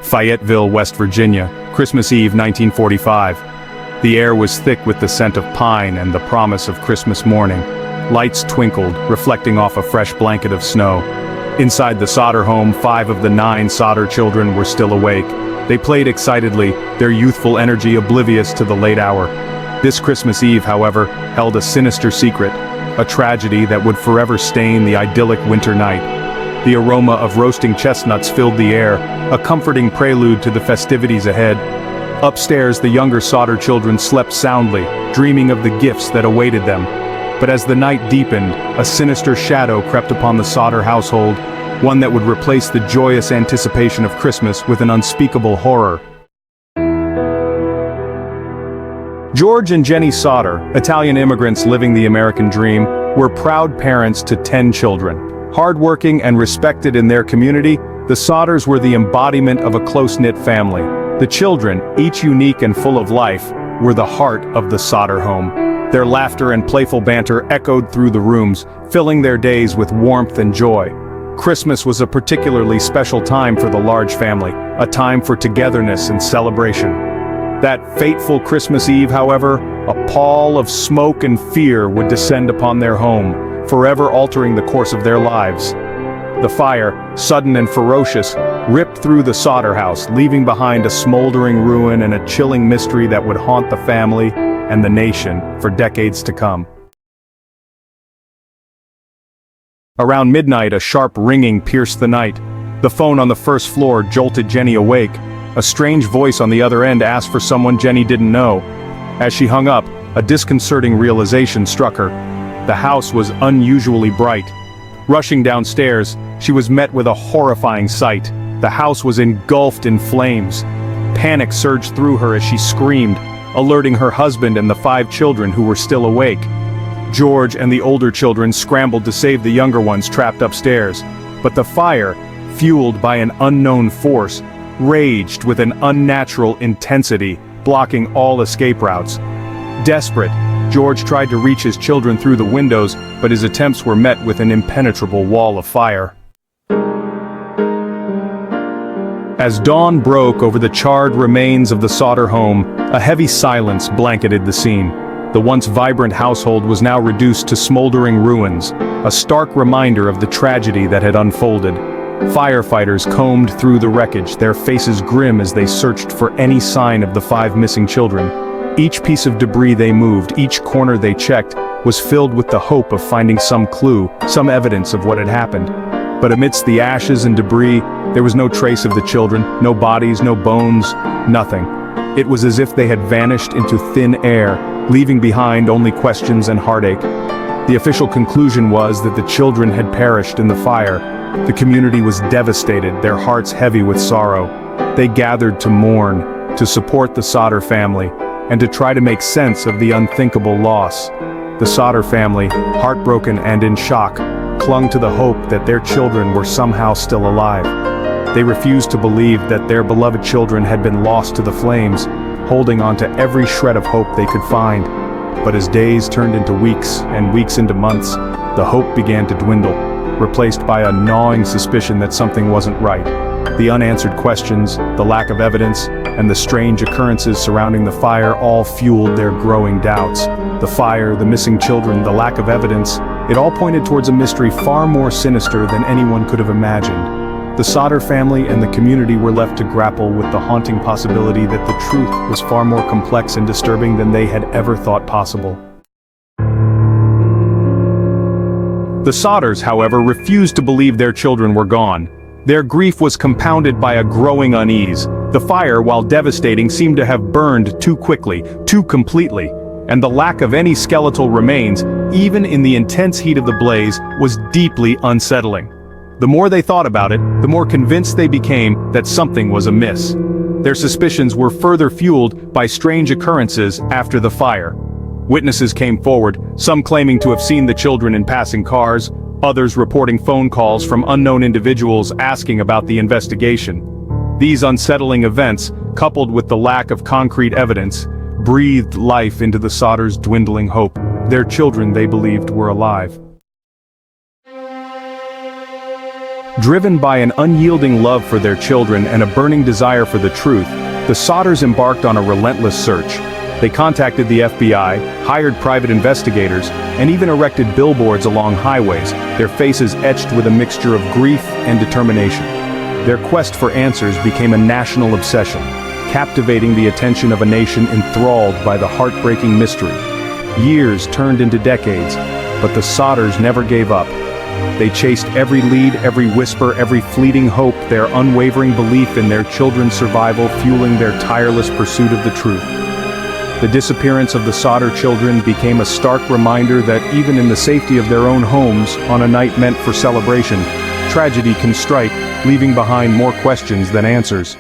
Fayetteville, West Virginia, Christmas Eve 1945. The air was thick with the scent of pine and the promise of Christmas morning. Lights twinkled, reflecting off a fresh blanket of snow. Inside the Sodder home, 5 of the 9 Sodder children were still awake. They played excitedly, their youthful energy oblivious to the late hour. This Christmas Eve, however, held a sinister secret, a tragedy that would forever stain the idyllic winter night. The aroma of roasting chestnuts filled the air, a comforting prelude to the festivities ahead. Upstairs, the younger Sodder children slept soundly, dreaming of the gifts that awaited them. But as the night deepened, a sinister shadow crept upon the Sodder household, one that would replace the joyous anticipation of Christmas with an unspeakable horror. George and Jenny Sodder, Italian immigrants living the American dream, were proud parents to 10 children. Hardworking and respected in their community, the Sodders were the embodiment of a close-knit family. The children, each unique and full of life, were the heart of the Sodder home. Their laughter and playful banter echoed through the rooms, filling their days with warmth and joy. Christmas was a particularly special time for the large family, a time for togetherness and celebration. That fateful Christmas Eve, however, a pall of smoke and fear would descend upon their home, forever altering the course of their lives. The fire, sudden and ferocious, ripped through the Sodder house, leaving behind a smoldering ruin and a chilling mystery that would haunt the family and the nation for decades to come. Around midnight, a sharp ringing pierced the night. The phone on the first floor jolted Jenny awake. A strange voice on the other end asked for someone Jenny didn't know. As she hung up, a disconcerting realization struck her. The house was unusually bright. Rushing downstairs, she was met with a horrifying sight. The house was engulfed in flames. Panic surged through her as she screamed, alerting her husband and the 5 children who were still awake. George and the older children scrambled to save the younger ones trapped upstairs. But the fire, fueled by an unknown force, raged with an unnatural intensity, blocking all escape routes. Desperate, George tried to reach his children through the windows, but his attempts were met with an impenetrable wall of fire. As dawn broke over the charred remains of the Sodder home, a heavy silence blanketed the scene. The once vibrant household was now reduced to smoldering ruins, a stark reminder of the tragedy that had unfolded. Firefighters combed through the wreckage, their faces grim as they searched for any sign of the 5 missing children. Each piece of debris they moved, each corner they checked, was filled with the hope of finding some clue, some evidence of what had happened. But amidst the ashes and debris, there was no trace of the children, no bodies, no bones, nothing. It was as if they had vanished into thin air, leaving behind only questions and heartache. The official conclusion was that the children had perished in the fire. The community was devastated, their hearts heavy with sorrow. They gathered to mourn, to support the Sodder family, and to try to make sense of the unthinkable loss. The Sodder family, heartbroken and in shock, clung to the hope that their children were somehow still alive. They refused to believe that their beloved children had been lost to the flames, holding on to every shred of hope they could find. But as days turned into weeks and weeks into months, the hope began to dwindle, replaced by a gnawing suspicion that something wasn't right. The unanswered questions, the lack of evidence, and the strange occurrences surrounding the fire all fueled their growing doubts. The fire, the missing children, the lack of evidence, it all pointed towards a mystery far more sinister than anyone could have imagined. The Sodder family and the community were left to grapple with the haunting possibility that the truth was far more complex and disturbing than they had ever thought possible. The Sodders, however, refused to believe their children were gone. Their grief was compounded by a growing unease. The fire, while devastating, seemed to have burned too quickly, too completely, and the lack of any skeletal remains, even in the intense heat of the blaze, was deeply unsettling. The more they thought about it, the more convinced they became that something was amiss. Their suspicions were further fueled by strange occurrences after the fire. Witnesses came forward, some claiming to have seen the children in passing cars, others reporting phone calls from unknown individuals asking about the investigation. These unsettling events, coupled with the lack of concrete evidence, breathed life into the Sodders' dwindling hope. Their children, they believed, were alive. Driven by an unyielding love for their children and a burning desire for the truth, the Sodders embarked on a relentless search. They contacted the FBI, hired private investigators, and even erected billboards along highways, their faces etched with a mixture of grief and determination. Their quest for answers became a national obsession, captivating the attention of a nation enthralled by the heartbreaking mystery. Years turned into decades, but the Sodders never gave up. They chased every lead, every whisper, every fleeting hope, their unwavering belief in their children's survival fueling their tireless pursuit of the truth. The disappearance of the Sodder children became a stark reminder that even in the safety of their own homes, on a night meant for celebration, tragedy can strike, leaving behind more questions than answers.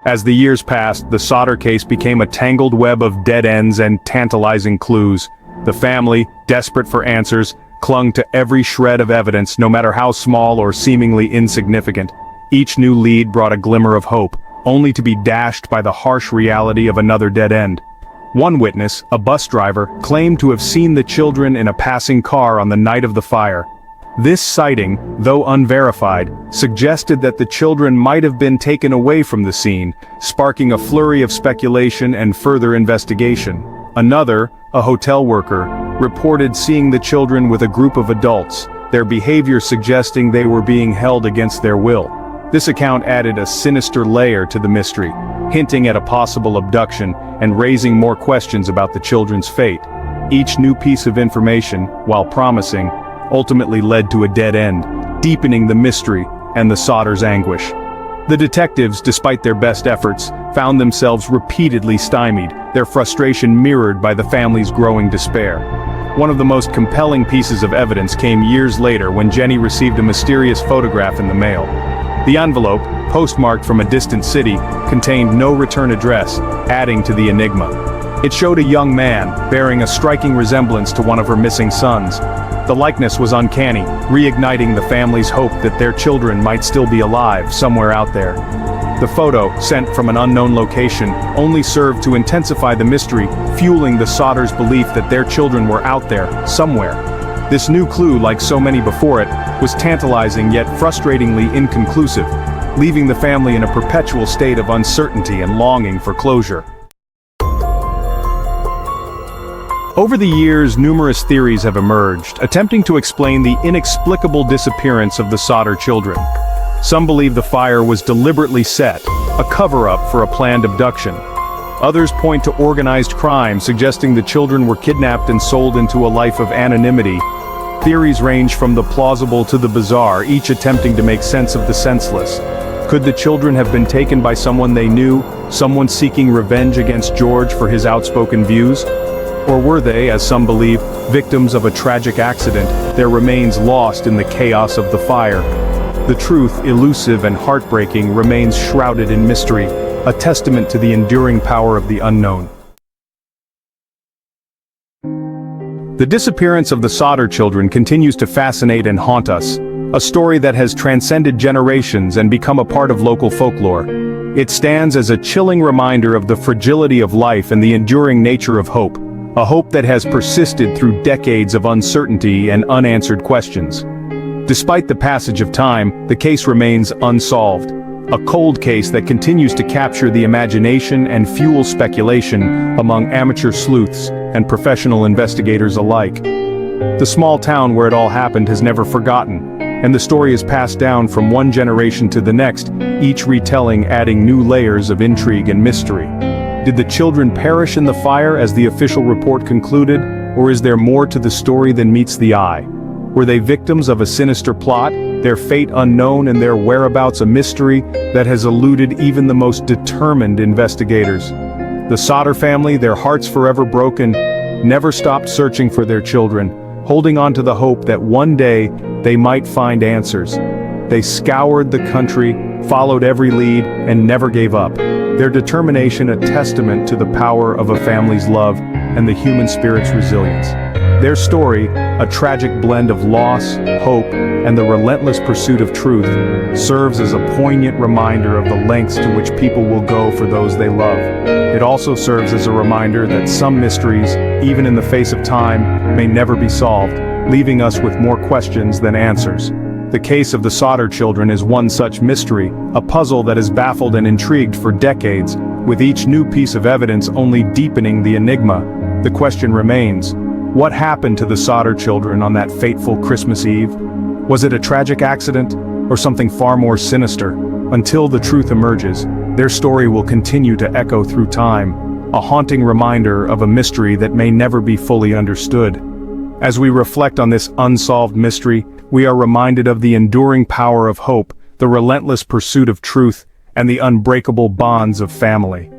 As the years passed, the Sodder case became a tangled web of dead ends and tantalizing clues. The family, desperate for answers, clung to every shred of evidence, no matter how small or seemingly insignificant. Each new lead brought a glimmer of hope, only to be dashed by the harsh reality of another dead end. One witness, a bus driver, claimed to have seen the children in a passing car on the night of the fire. This sighting, though unverified, suggested that the children might have been taken away from the scene, sparking a flurry of speculation and further investigation. Another, a hotel worker, reported seeing the children with a group of adults, their behavior suggesting they were being held against their will. This account added a sinister layer to the mystery, hinting at a possible abduction and raising more questions about the children's fate. Each new piece of information, while promising, ultimately led to a dead end, deepening the mystery and the Sodders' anguish. The detectives, despite their best efforts, found themselves repeatedly stymied, their frustration mirrored by the family's growing despair. One of the most compelling pieces of evidence came years later when Jenny received a mysterious photograph in the mail. The envelope, postmarked from a distant city, contained no return address, adding to the enigma. It showed a young man, bearing a striking resemblance to one of her missing sons. The likeness was uncanny, reigniting the family's hope that their children might still be alive somewhere out there. The photo, sent from an unknown location, only served to intensify the mystery, fueling the Sodders' belief that their children were out there, somewhere. This new clue, like so many before it, was tantalizing yet frustratingly inconclusive, leaving the family in a perpetual state of uncertainty and longing for closure. Over the years, numerous theories have emerged, attempting to explain the inexplicable disappearance of the Sodder children. Some believe the fire was deliberately set, a cover-up for a planned abduction. Others point to organized crime, suggesting the children were kidnapped and sold into a life of anonymity. Theories range from the plausible to the bizarre, each attempting to make sense of the senseless. Could the children have been taken by someone they knew, someone seeking revenge against George for his outspoken views? Or were they, as some believe, victims of a tragic accident, their remains lost in the chaos of the fire? The truth, elusive and heartbreaking, remains shrouded in mystery, a testament to the enduring power of the unknown. The disappearance of the Sodder children continues to fascinate and haunt us, a story that has transcended generations and become a part of local folklore. It stands as a chilling reminder of the fragility of life and the enduring nature of hope. A hope that has persisted through decades of uncertainty and unanswered questions. Despite the passage of time, the case remains unsolved. A cold case that continues to capture the imagination and fuel speculation among amateur sleuths and professional investigators alike. The small town where it all happened has never forgotten, and the story is passed down from one generation to the next, each retelling adding new layers of intrigue and mystery. Did the children perish in the fire as the official report concluded, or is there more to the story than meets the eye? Were they victims of a sinister plot, their fate unknown and their whereabouts a mystery that has eluded even the most determined investigators? The Sodder family, their hearts forever broken, never stopped searching for their children, holding on to the hope that one day they might find answers. They scoured the country, followed every lead, and never gave up. Their determination a testament to the power of a family's love and the human spirit's resilience. Their story, a tragic blend of loss, hope, and the relentless pursuit of truth, serves as a poignant reminder of the lengths to which people will go for those they love. It also serves as a reminder that some mysteries, even in the face of time, may never be solved, leaving us with more questions than answers. The case of the Sodder children is one such mystery, a puzzle that has baffled and intrigued for decades, with each new piece of evidence only deepening the enigma. The question remains, what happened to the Sodder children on that fateful Christmas Eve? Was it a tragic accident, or something far more sinister? Until the truth emerges, their story will continue to echo through time, a haunting reminder of a mystery that may never be fully understood. As we reflect on this unsolved mystery, we are reminded of the enduring power of hope, the relentless pursuit of truth, and the unbreakable bonds of family.